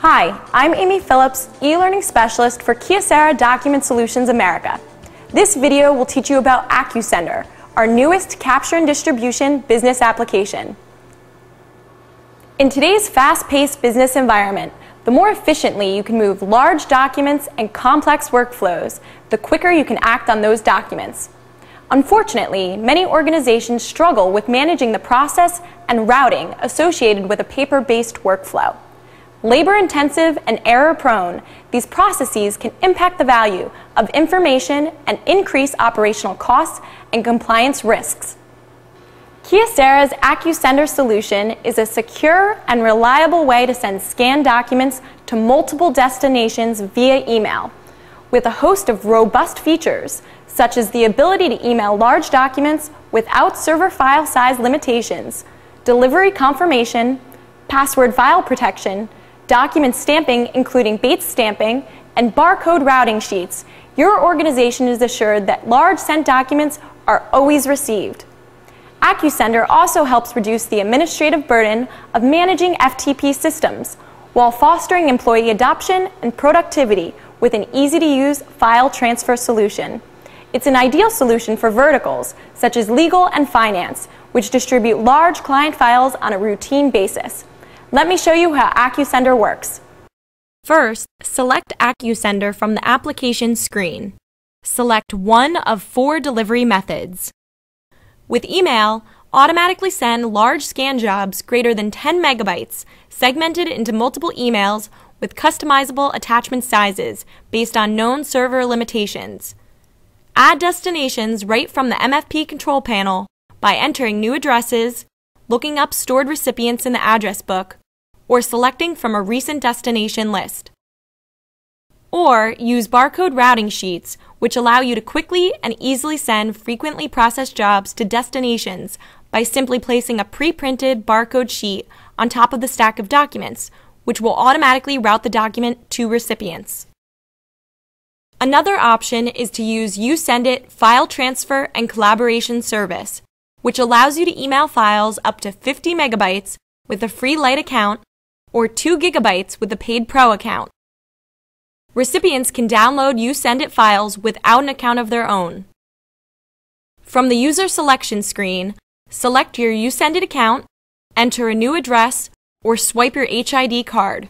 Hi, I'm Amy Phillips, e-learning specialist for Kyocera Document Solutions America. This video will teach you about AccuSender, our newest capture and distribution business application. In today's fast-paced business environment, the more efficiently you can move large documents and complex workflows, the quicker you can act on those documents. Unfortunately, many organizations struggle with managing the process and routing associated with a paper-based workflow. Labor-intensive and error-prone, these processes can impact the value of information and increase operational costs and compliance risks. Kyocera's AccuSender solution is a secure and reliable way to send scanned documents to multiple destinations via email, with a host of robust features, such as the ability to email large documents without server file size limitations, delivery confirmation, password file protection, document stamping including Bates stamping, and barcode routing sheets. Your organization is assured that large sent documents are always received. AccuSender also helps reduce the administrative burden of managing FTP systems while fostering employee adoption and productivity with an easy-to-use file transfer solution. It's an ideal solution for verticals such as legal and finance, which distribute large client files on a routine basis. Let me show you how AccuSender works. First, select AccuSender from the application screen. Select one of 4 delivery methods. With email, automatically send large scan jobs greater than 10 megabytes, segmented into multiple emails with customizable attachment sizes based on known server limitations. Add destinations right from the MFP control panel by entering new addresses, looking up stored recipients in the address book, or selecting from a recent destination list. Or use barcode routing sheets, which allow you to quickly and easily send frequently processed jobs to destinations by simply placing a pre-printed barcode sheet on top of the stack of documents, which will automatically route the document to recipients. Another option is to use AccuSender File Transfer and Collaboration Service, which allows you to email files up to 50 megabytes with a free Lite account or 2 gigabytes with a paid Pro account. Recipients can download AccuSender files without an account of their own. From the user selection screen, select your AccuSender account, enter a new address, or swipe your HID card.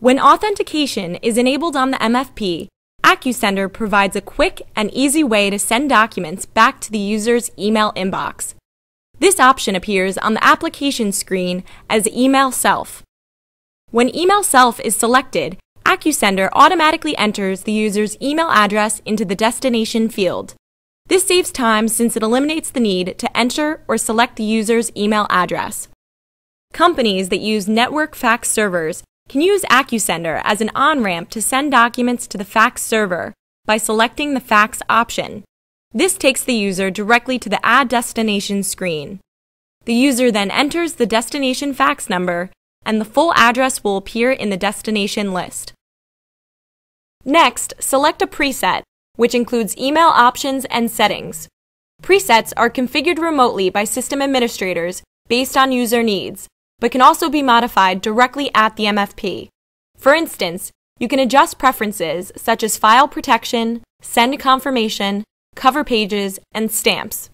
When authentication is enabled on the MFP, AccuSender provides a quick and easy way to send documents back to the user's email inbox. This option appears on the application screen as Email Self. When Email Self is selected, AccuSender automatically enters the user's email address into the destination field. This saves time since it eliminates the need to enter or select the user's email address. Companies that use network fax servers can use AccuSender as an on-ramp to send documents to the fax server by selecting the fax option. This takes the user directly to the Add Destination screen. The user then enters the destination fax number, and the full address will appear in the destination list. Next, select a preset, which includes email options and settings. Presets are configured remotely by system administrators based on user needs, but can also be modified directly at the MFP. For instance, you can adjust preferences such as file protection, send confirmation, cover pages, and stamps.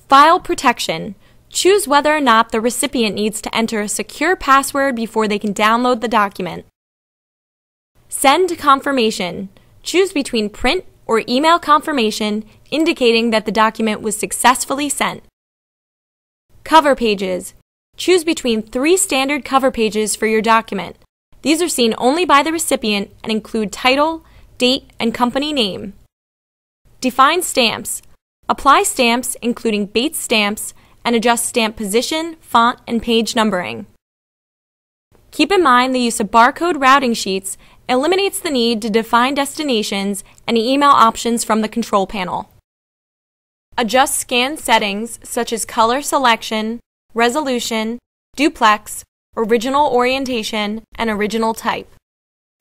File protection. Choose whether or not the recipient needs to enter a secure password before they can download the document. Send confirmation. Choose between print or email confirmation indicating that the document was successfully sent. Cover pages. Choose between 3 standard cover pages for your document. These are seen only by the recipient and include title, date, and company name. Define stamps. Apply stamps including Bates stamps and adjust stamp position, font, and page numbering. Keep in mind the use of barcode routing sheets eliminates the need to define destinations and email options from the control panel. Adjust scan settings such as color selection, resolution, duplex, original orientation, and original type.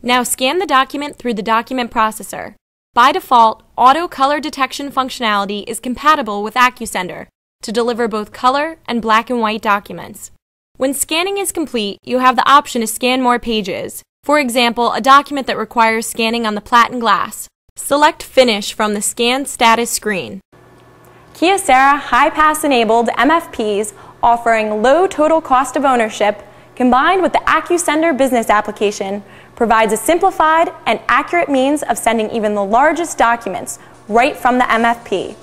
Now scan the document through the document processor. By default, auto color detection functionality is compatible with AccuSender to deliver both color and black and white documents. When scanning is complete, you have the option to scan more pages. For example, a document that requires scanning on the platen glass. Select Finish from the Scan Status screen. Kyocera high-pass enabled MFPs offering low total cost of ownership combined with the AccuSender business application provides a simplified and accurate means of sending even the largest documents right from the MFP.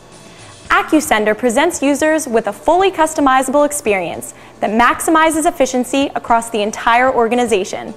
AccuSender presents users with a fully customizable experience that maximizes efficiency across the entire organization.